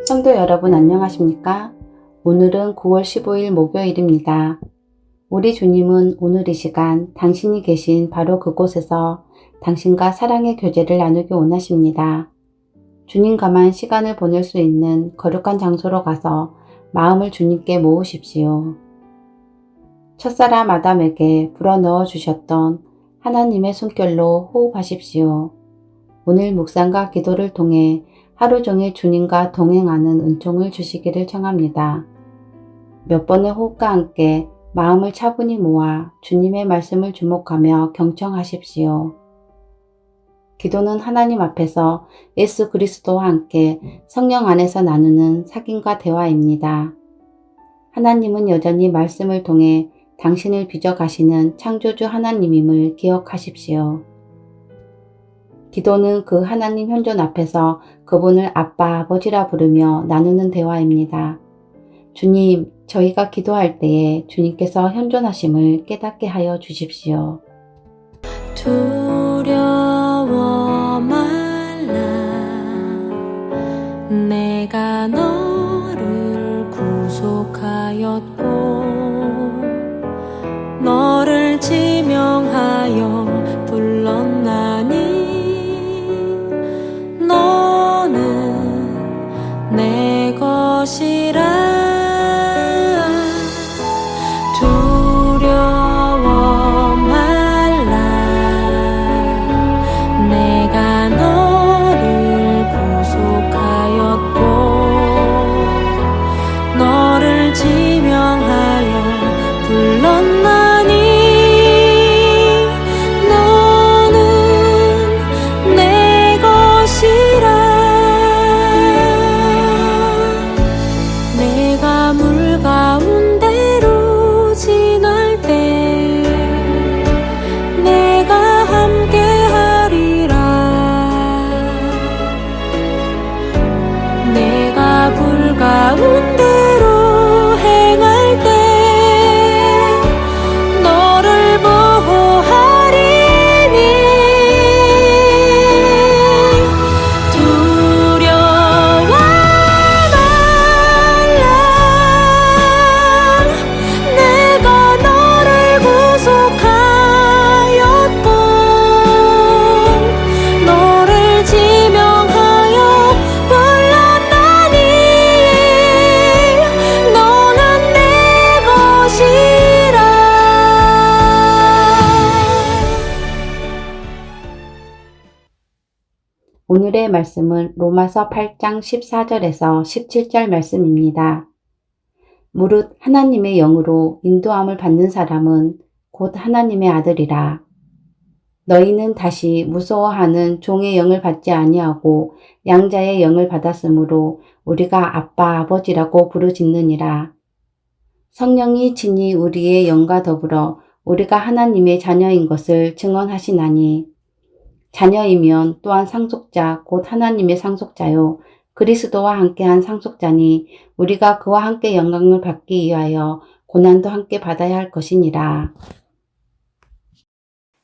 성도 여러분 안녕하십니까? 오늘은 9월 15일 목요일입니다. 우리 주님은 오늘 이 시간 당신이 계신 바로 그곳에서 당신과 사랑의 교제를 나누기 원하십니다. 주님과만 시간을 보낼 수 있는 거룩한 장소로 가서 마음을 주님께 모으십시오. 첫사람 아담에게 불어넣어 주셨던 하나님의 숨결로 호흡하십시오. 오늘 묵상과 기도를 통해 하루 종일 주님과 동행하는 은총을 주시기를 청합니다. 몇 번의 호흡과 함께 마음을 차분히 모아 주님의 말씀을 주목하며 경청하십시오. 기도는 하나님 앞에서 예수 그리스도와 함께 성령 안에서 나누는 사귐과 대화입니다. 하나님은 여전히 말씀을 통해 당신을 빚어가시는 창조주 하나님임을 기억하십시오. 기도는 그 하나님 현존 앞에서 그분을 아빠, 아버지라 부르며 나누는 대화입니다. 주님, 저희가 기도할 때에 주님께서 현존하심을 깨닫게 하여 주십시오. 두려워 말라. 내가 너를 구속하였고 너를 지명하여 불렀나니 너는 내 것이라. 두려워 말라. 내가 너를 구속하였고 너를 지명하여 불렀나니 너는 내 것이라. 내가 물 가운데로 지날 때 내가 함께하리라. 내가 불 가운데로 행할 때 너를 보호하리니. 두려워 말라. 내가 너를 구속하였고 너를 지명하여 불렀나니 너는 내 것이라. 오늘의 말씀은 로마서 8장 14절에서 17절 말씀입니다. 무릇 하나님의 영으로 인도함을 받는 사람은 곧 하나님의 아들이라. 너희는 다시 무서워하는 종의 영을 받지 아니하고 양자의 영을 받았으므로 우리가 아빠 아버지라고 부르짖느니라. 성령이 친히 우리의 영과 더불어 우리가 하나님의 자녀인 것을 증언하시나니 자녀이면 또한 상속자 곧 하나님의 상속자요 그리스도와 함께한 상속자니 우리가 그와 함께 영광을 받기 위하여 고난도 함께 받아야 할 것이니라.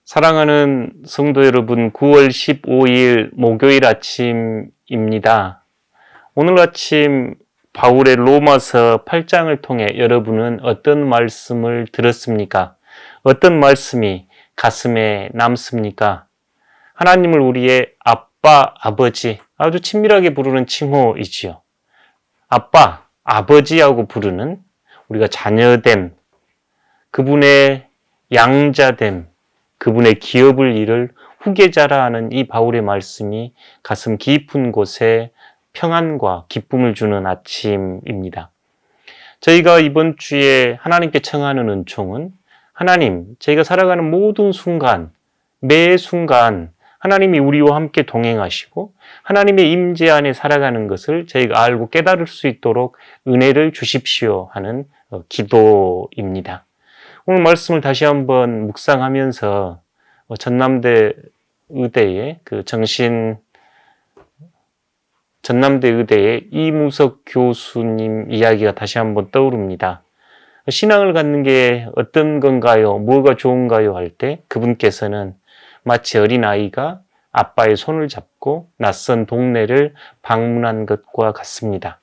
사랑하는 성도 여러분, 9월 15일 목요일 아침입니다. 오늘 아침 바울의 로마서 8장을 통해 여러분은 어떤 말씀을 들었습니까? 어떤 말씀이 가슴에 남습니까? 하나님을 우리의 아빠, 아버지, 아주 친밀하게 부르는 칭호이지요. 아빠, 아버지하고 부르는 우리가 자녀됨, 그분의 양자됨, 그분의 기업을 이룰 후계자라 하는 이 바울의 말씀이 가슴 깊은 곳에 평안과 기쁨을 주는 아침입니다. 저희가 이번 주에 하나님께 청하는 은총은 하나님, 저희가 살아가는 모든 순간, 매 순간 하나님이 우리와 함께 동행하시고 하나님의 임재 안에 살아가는 것을 저희가 알고 깨달을 수 있도록 은혜를 주십시오 하는 기도입니다. 오늘 말씀을 다시 한번 묵상하면서 전남대 의대의 전남대 의대의 이무석 교수님 이야기가 다시 한번 떠오릅니다. 신앙을 갖는 게 어떤 건가요? 뭐가 좋은가요? 할 때 그분께서는 마치 어린아이가 아빠의 손을 잡고 낯선 동네를 방문한 것과 같습니다.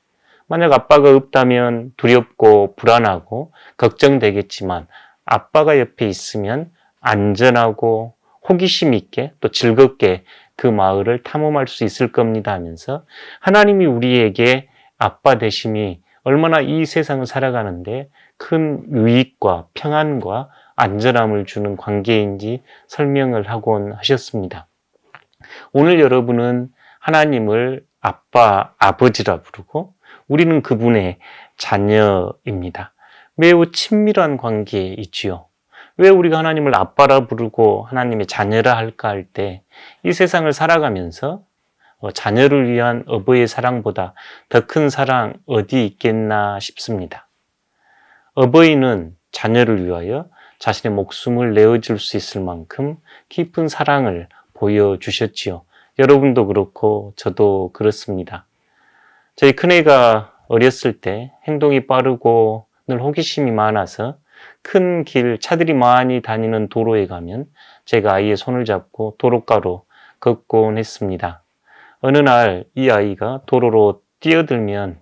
만약 아빠가 없다면 두렵고 불안하고 걱정되겠지만 아빠가 옆에 있으면 안전하고 호기심 있게 또 즐겁게 그 마을을 탐험할 수 있을 겁니다 하면서 하나님이 우리에게 아빠 되심이 얼마나 이 세상을 살아가는데 큰 유익과 평안과 안전함을 주는 관계인지 설명을 하곤 하셨습니다. 오늘 여러분은 하나님을 아빠, 아버지라 부르고 우리는 그분의 자녀입니다. 매우 친밀한 관계에 있지요. 왜 우리가 하나님을 아빠라 부르고 하나님의 자녀라 할까 할 때 이 세상을 살아가면서 자녀를 위한 어버이의 사랑보다 더 큰 사랑 어디 있겠나 싶습니다. 어버이는 자녀를 위하여 자신의 목숨을 내어줄 수 있을 만큼 깊은 사랑을 보여주셨지요. 여러분도 그렇고 저도 그렇습니다. 저희 큰애가 어렸을 때 행동이 빠르고 늘 호기심이 많아서 큰 길, 차들이 많이 다니는 도로에 가면 제가 아이의 손을 잡고 도로가로 걷곤 했습니다. 어느 날 이 아이가 도로로 뛰어들면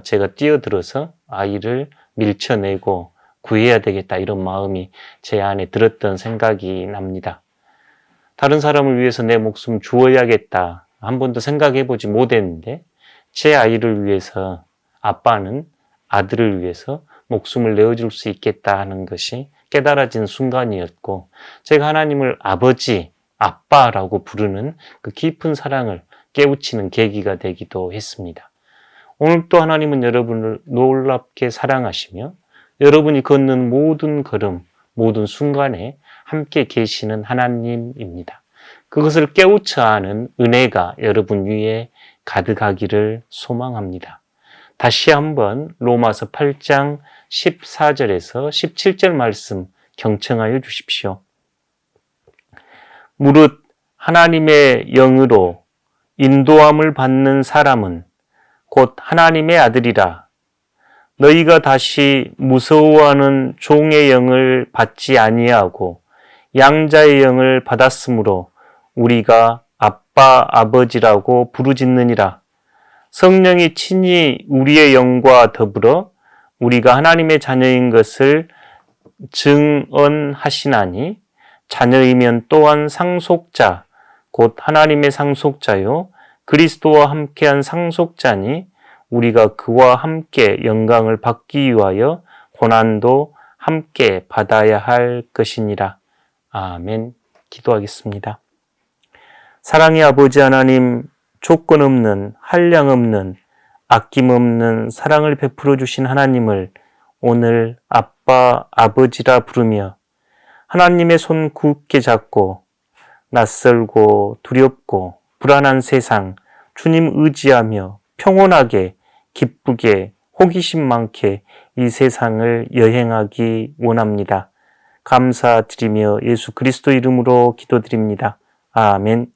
제가 뛰어들어서 아이를 밀쳐내고 구해야 되겠다 이런 마음이 제 안에 들었던 생각이 납니다. 다른 사람을 위해서 내 목숨 주어야겠다 한 번도 생각해보지 못했는데 제 아이를 위해서 아빠는 아들을 위해서 목숨을 내어줄 수 있겠다 하는 것이 깨달아진 순간이었고 제가 하나님을 아버지, 아빠라고 부르는 그 깊은 사랑을 깨우치는 계기가 되기도 했습니다. 오늘 또 하나님은 여러분을 놀랍게 사랑하시며 여러분이 걷는 모든 걸음, 모든 순간에 함께 계시는 하나님입니다. 그것을 깨우쳐 아는 은혜가 여러분 위에 가득하기를 소망합니다. 다시 한번 로마서 8장 14절에서 17절 말씀 경청하여 주십시오. 무릇 하나님의 영으로 인도함을 받는 사람은 곧 하나님의 아들이라. 너희가 다시 무서워하는 종의 영을 받지 아니하고 양자의 영을 받았으므로 우리가 아빠, 아버지라고 부르짖느니라. 성령이 친히 우리의 영과 더불어 우리가 하나님의 자녀인 것을 증언하시나니 자녀이면 또한 상속자, 곧 하나님의 상속자요 그리스도와 함께한 상속자니 우리가 그와 함께 영광을 받기 위하여 고난도 함께 받아야 할 것이니라. 아멘. 기도하겠습니다. 사랑의 아버지 하나님, 조건 없는, 한량 없는, 아낌없는 사랑을 베풀어 주신 하나님을 오늘 아빠, 아버지라 부르며 하나님의 손 굳게 잡고 낯설고 두렵고 불안한 세상 주님 의지하며 평온하게 기쁘게 호기심 많게 이 세상을 여행하기 원합니다. 감사드리며 예수 그리스도 이름으로 기도드립니다. 아멘.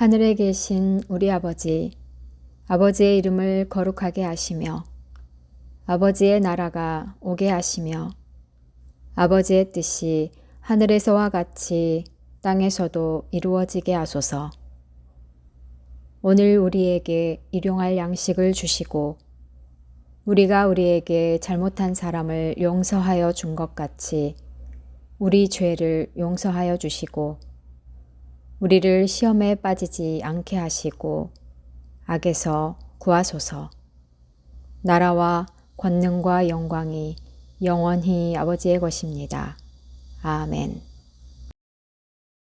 하늘에 계신 우리 아버지, 아버지의 이름을 거룩하게 하시며 아버지의 나라가 오게 하시며 아버지의 뜻이 하늘에서와 같이 땅에서도 이루어지게 하소서. 오늘 우리에게 일용할 양식을 주시고 우리가 우리에게 잘못한 사람을 용서하여 준 것 같이 우리 죄를 용서하여 주시고 우리를 시험에 빠지지 않게 하시고 악에서 구하소서. 나라와 권능과 영광이 영원히 아버지의 것입니다. 아멘.